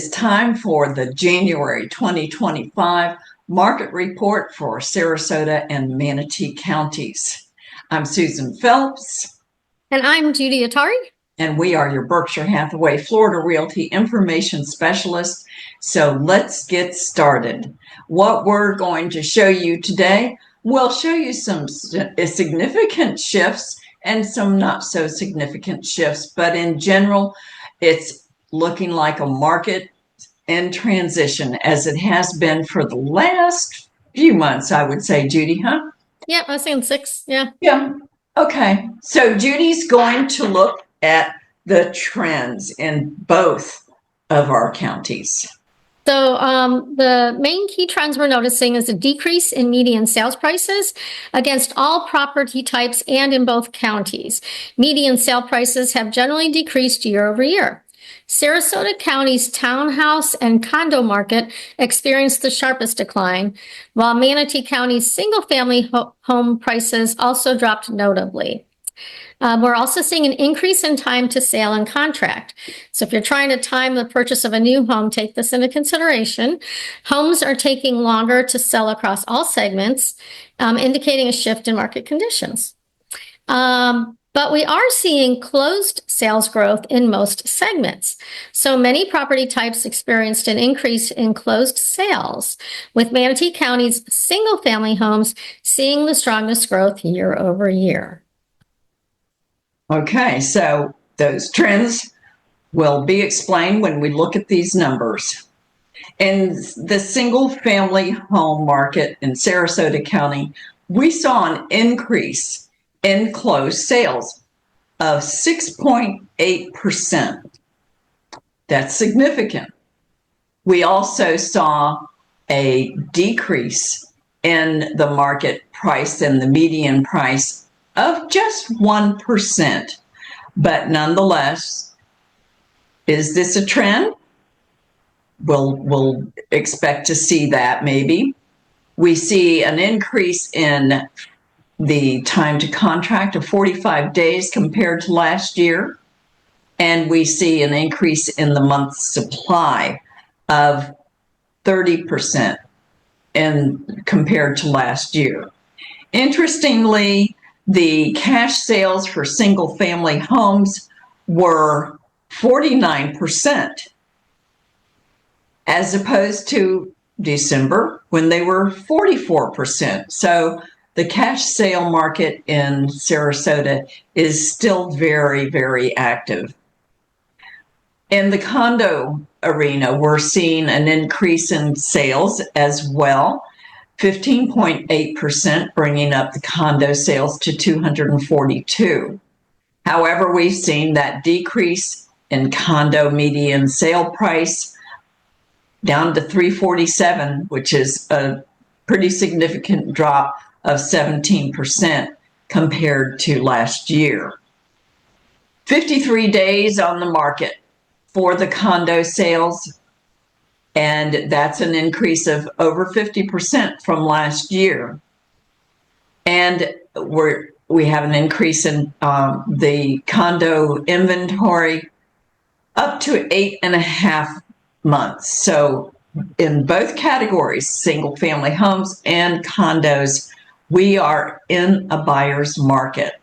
It's time for the January 2025 market report for Sarasota and Manatee Counties. I'm Susan Phelps. And I'm Judy Atari. And we are your Berkshire Hathaway Florida Realty Information Specialist. So let's get started. What we're going to show you today, we'll show you some significant shifts and some not so significant shifts, but in general, it's looking like a market in transition as it has been for the last few months, I would say, Judy, huh? Yeah, I was saying 6. Yeah. Yeah. Okay. So Judy's going to look at the trends in both of our counties. So the main key trends we're noticing is a decrease in median sales prices against all property types and in both counties. Median sale prices have generally decreased year over year. Sarasota County's townhouse and condo market experienced the sharpest decline, while Manatee County's single-family home prices also dropped notably. We're also seeing an increase in time to sale and contract. So if you're trying to time the purchase of a new home, take this into consideration. Homes are taking longer to sell across all segments, indicating a shift in market conditions. But we are seeing closed sales growth in most segments. So many property types experienced an increase in closed sales, with Manatee County's single-family homes seeing the strongest growth year over year. Okay, so those trends will be explained when we look at these numbers. In the single-family home market in Sarasota County, we saw an increase in closed sales of 6.8%. That's significant. We also saw a decrease in the market price and the median price of just 1%. But nonetheless, is this a trend? We'll expect to see that maybe. We see an increase in the time to contract of 45 days compared to last year. And we see an increase in the month's supply of 30% compared to last year. Interestingly, the cash sales for single family homes were 49% as opposed to December when they were 44%. So the cash sale market in Sarasota is still very, very active. In the condo arena, we're seeing an increase in sales as well, 15.8%, bringing up the condo sales to 242. However, we've seen that decrease in condo median sale price down to 347, which is a pretty significant drop of 17% compared to last year. 53 days on the market for the condo sales, and that's an increase of over 50% from last year. And we have an increase in the condo inventory up to 8.5 months. So in both categories, single family homes and condos, we are in a buyer's market.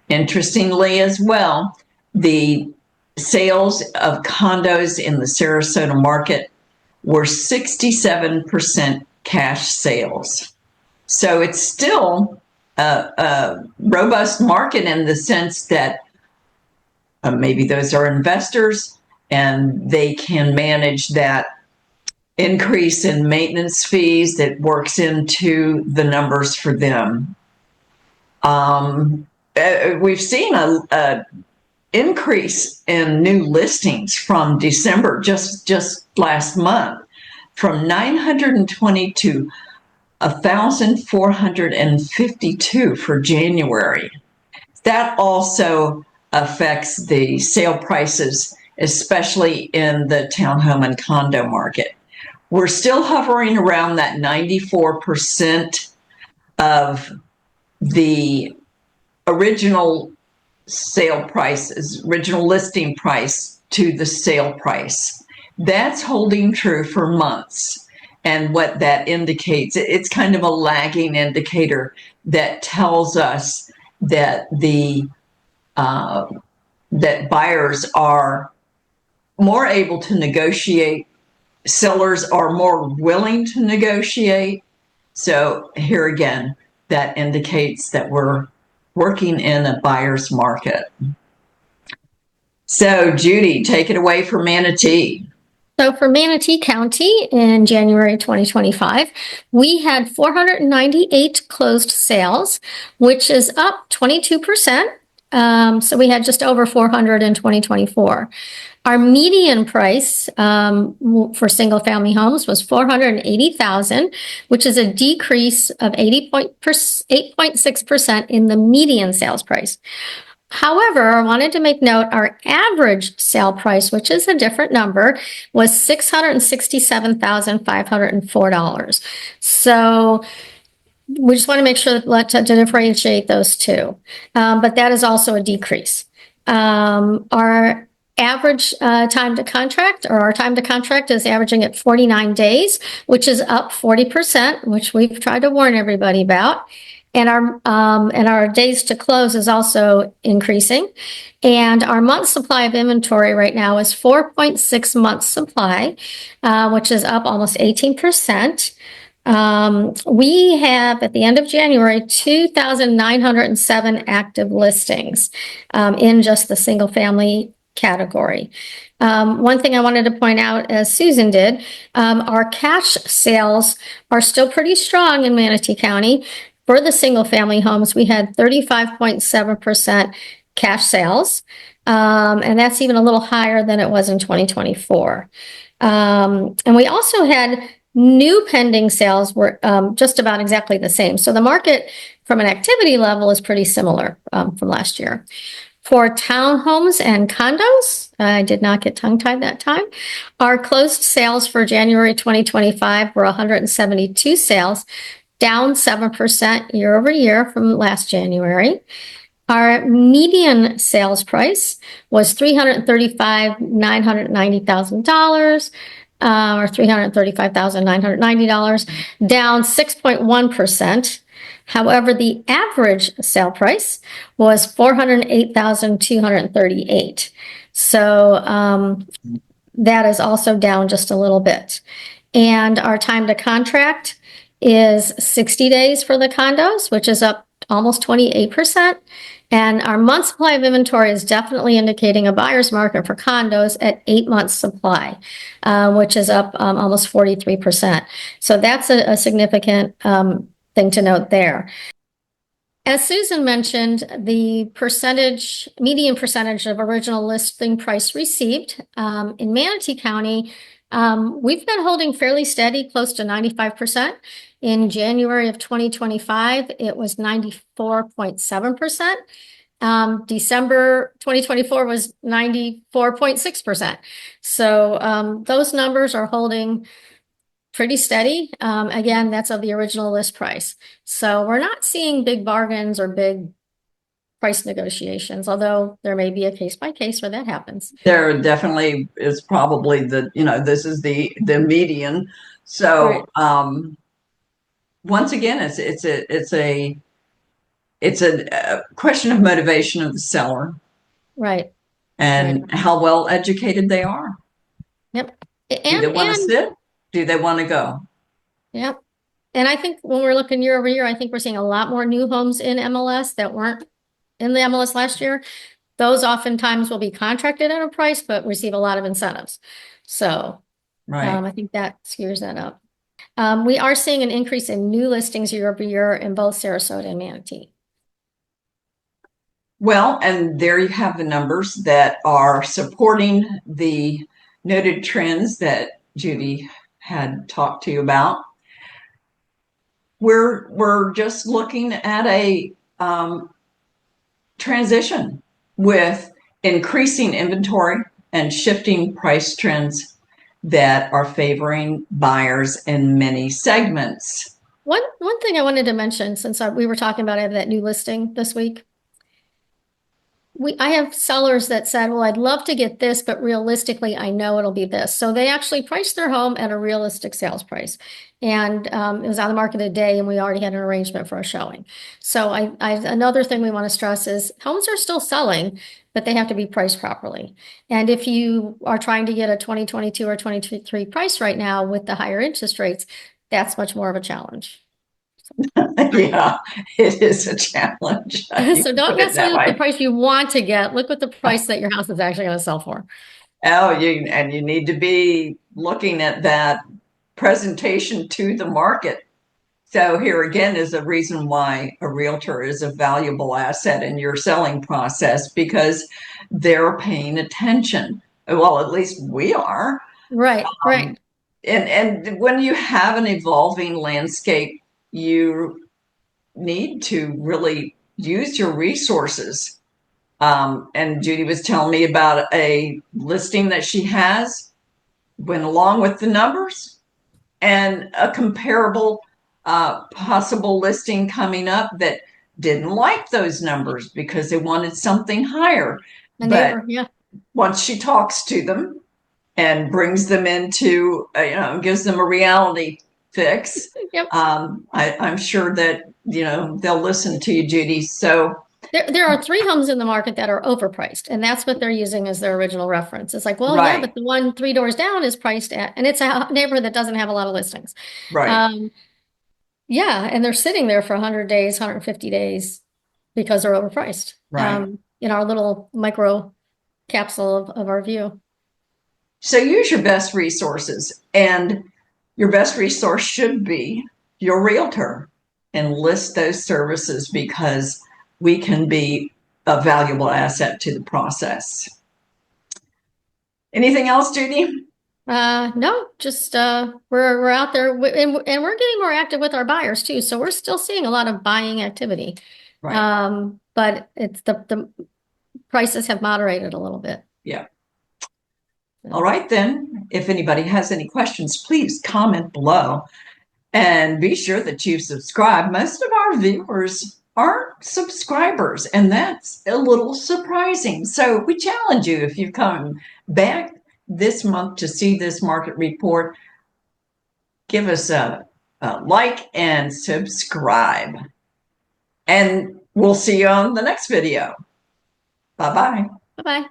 Interestingly as well, the sales of condos in the Sarasota market were 67% cash sales. So it's still a robust market in the sense that maybe those are investors and they can manage that increase in maintenance fees that works into the numbers for them. We've seen a increase in new listings from December, just last month, from 920 to 1,452 for January. That also affects the sale prices, especially in the townhome and condo market. We're still hovering around that 94% of the original sale prices, original listing price to the sale price. That's holding true for months. And what that indicates, it's kind of a lagging indicator that tells us that that buyers are more able to negotiate, sellers are more willing to negotiate. So here again, that indicates that we're working in a buyer's market. So Judy, take it away for Manatee. So for Manatee County in January 2025, we had 498 closed sales, which is up 22%. So we had just over 400 in 2024. Our median price for single-family homes was $480,000, which is a decrease of 8.6% in the median sales price. However, I wanted to make note our average sale price, which is a different number, was $667,504. So we just want to make sure to differentiate those two. But that is also a decrease. Our average time to contract, or our time to contract, is averaging at 49 days, which is up 40%, which we've tried to warn everybody about. And our days to close is also increasing. And our month supply of inventory right now is 4.6 months supply, which is up almost 18%. We have, at the end of January, 2,907 active listings in just the single family category. One thing I wanted to point out, as Susan did, our cash sales are still pretty strong in Manatee County. For the single family homes, we had 35.7% cash sales, and that's even a little higher than it was in 2024. And we also had new pending sales were just about exactly the same. So the market from an activity level is pretty similar from last year. For townhomes and condos, I did not get tongue-tied that time, our closed sales for January 2025 were 172 sales, down 7% year over year from last January. Our median sales price was $335,990,000, or $335,990, down 6.1%. However, the average sale price was $408,238. So that is also down just a little bit. And our time to contract is 60 days for the condos, which is up almost 28%. And our month supply of inventory is definitely indicating a buyer's market for condos at 8 months supply, which is up almost 43%. So that's a significant thing to note there. As Susan mentioned, the median percentage of original listing price received in Manatee County, we've been holding fairly steady, close to 95%. In January of 2025, it was 94.7%. December 2024 was 94.6%. So those numbers are holding pretty steady. Again, that's of the original list price. So we're not seeing big bargains or big price negotiations, although there may be a case by case where that happens. There definitely is probably this is the median. So right. Once again, it's a question of motivation of the seller, right, and right. How well educated they are. Yep. Do they want to sit? Do they want to go? Yep. And I think when we're looking year over year, I think we're seeing a lot more new homes in MLS that weren't in the MLS last year. Those oftentimes will be contracted at a price, but receive a lot of incentives. So right. I think that skews that up. We are seeing an increase in new listings year over year in both Sarasota and Manatee. Well, and there you have the numbers that are supporting the noted trends that Judy had talked to you about. We're just looking at a transition with increasing inventory and shifting price trends that are favoring buyers in many segments. One thing I wanted to mention, since we were talking about that new listing this week, I have sellers that said, well, I'd love to get this, but realistically, I know it'll be this. So they actually priced their home at a realistic sales price. And it was on the market a day, and we already had an arrangement for a showing. So another thing we want to stress is homes are still selling, but they have to be priced properly. And if you are trying to get a 2022 or 2023 price right now with the higher interest rates, that's much more of a challenge. Yeah, it is a challenge. So don't necessarily look at the price you want to get. Look at the price that your house is actually going to sell for. Oh, you need to be looking at that presentation to the market. So here again is a reason why a realtor is a valuable asset in your selling process, because they're paying attention. Well, at least we are. Right, right. And when you have an evolving landscape, you need to really use your resources. And Judy was telling me about a listing that she has, went along with the numbers, and a comparable possible listing coming up that didn't like those numbers because they wanted something higher. But once she talks to them and brings them into, gives them a reality fix, yep. I'm sure that, they'll listen to you, Judy. So there are 3 homes in the market that are overpriced, and that's what they're using as their original reference. It's like, well, right. Yeah, but the one 3 doors down is priced at, and it's a neighborhood that doesn't have a lot of listings. Right. Yeah, and they're sitting there for 100 days, 150 days because they're overpriced. Right. In our little micro capsule of our view. So use your best resources, and your best resource should be your realtor, and list those services because we can be a valuable asset to the process. Anything else, Judy? No, just we're out there, and we're getting more active with our buyers too. So we're still seeing a lot of buying activity, right. But it's the prices have moderated a little bit. Yeah. All right, then. If anybody has any questions, please comment below, and be sure that you subscribe. Most of our viewers aren't subscribers, and that's a little surprising. So we challenge you, if you've come back this month to see this market report, give us a like and subscribe. And we'll see you on the next video. Bye-bye. Bye-bye.